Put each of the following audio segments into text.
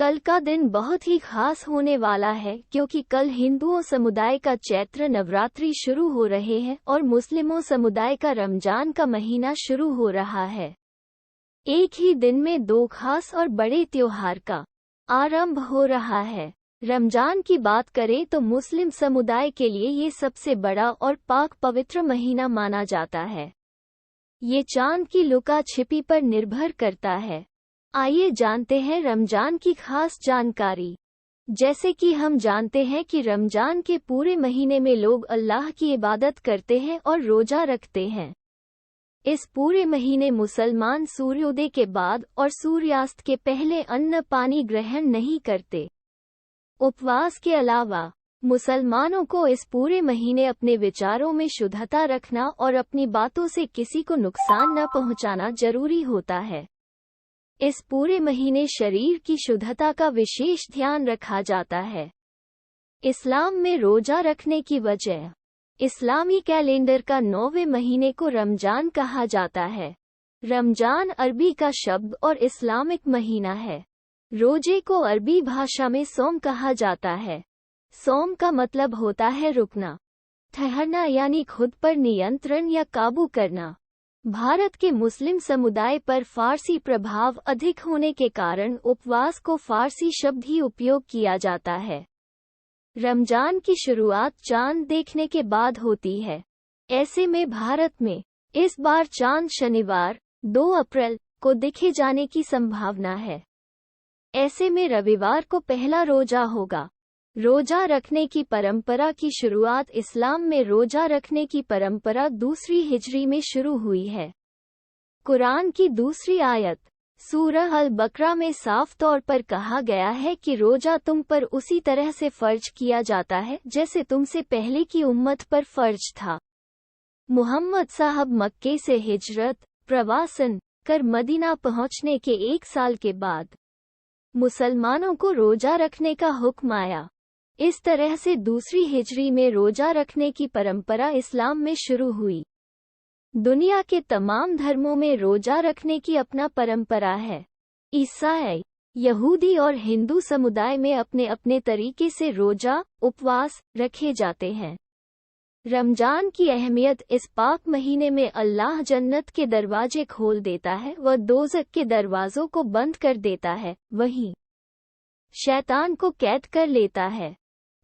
कल का दिन बहुत ही खास होने वाला है क्योंकि कल हिंदुओं समुदाय का चैत्र नवरात्रि शुरू हो रहे हैं और मुस्लिमों समुदाय का रमजान का महीना शुरू हो रहा है। एक ही दिन में दो खास और बड़े त्योहार का आरंभ हो रहा है। रमजान की बात करें तो मुस्लिम समुदाय के लिए ये सबसे बड़ा और पाक पवित्र महीना माना जाता है। ये चांद की लुका छिपी पर निर्भर करता है। आइए जानते हैं रमजान की खास जानकारी। जैसे कि हम जानते हैं कि रमजान के पूरे महीने में लोग अल्लाह की इबादत करते हैं और रोजा रखते हैं। इस पूरे महीने मुसलमान सूर्योदय के बाद और सूर्यास्त के पहले अन्न पानी ग्रहण नहीं करते। उपवास के अलावा मुसलमानों को इस पूरे महीने अपने विचारों में शुद्धता रखना और अपनी बातों से किसी को नुकसान न पहुंचाना जरूरी होता है। इस पूरे महीने शरीर की शुद्धता का विशेष ध्यान रखा जाता है। इस्लाम में रोजा रखने की वजह। इस्लामी कैलेंडर का 9वें महीने को रमजान कहा जाता है। रमजान अरबी का शब्द और इस्लामिक महीना है। रोजे को अरबी भाषा में सोम कहा जाता है। सोम का मतलब होता है रुकना, ठहरना यानी खुद पर नियंत्रण या काबू करना। भारत के मुस्लिम समुदाय पर फारसी प्रभाव अधिक होने के कारण उपवास को फारसी शब्द ही उपयोग किया जाता है। रमजान की शुरुआत चांद देखने के बाद होती है। ऐसे में भारत में इस बार चांद शनिवार 2 अप्रैल को दिखे जाने की संभावना है। ऐसे में रविवार को पहला रोजा होगा। रोजा रखने की परंपरा की शुरुआत इस्लाम में रोजा रखने की परंपरा 2री हिजरी में शुरू हुई है। कुरान की दूसरी आयत सूरह अल बकरा में साफ तौर पर कहा गया है कि रोजा तुम पर उसी तरह से फर्ज किया जाता है जैसे तुमसे पहले की उम्मत पर फर्ज था। मुहम्मद साहब मक्के से हिजरत प्रवासन कर मदीना पहुंचने के 1 साल के बाद मुसलमानों को रोजा रखने का हुक्म आया। इस तरह से 2री हिजरी में रोजा रखने की परंपरा इस्लाम में शुरू हुई। दुनिया के तमाम धर्मों में रोजा रखने की अपना परंपरा है। ईसाई, यहूदी और हिंदू समुदाय में अपने अपने तरीके से रोजा उपवास रखे जाते हैं। रमजान की अहमियत इस पाक महीने में अल्लाह जन्नत के दरवाजे खोल देता है व दोज़ख के दरवाजों को बंद कर देता है, वहीं शैतान को कैद कर लेता है।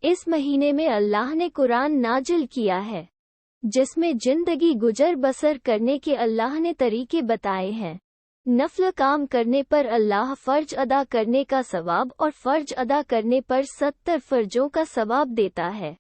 इस महीने में अल्लाह ने कुरान नाजिल किया है जिसमें जिंदगी गुजर बसर करने के अल्लाह ने तरीके बताए हैं। नफल काम करने पर अल्लाह फर्ज अदा करने का सवाब और फर्ज अदा करने पर 70 फर्जों का सवाब देता है।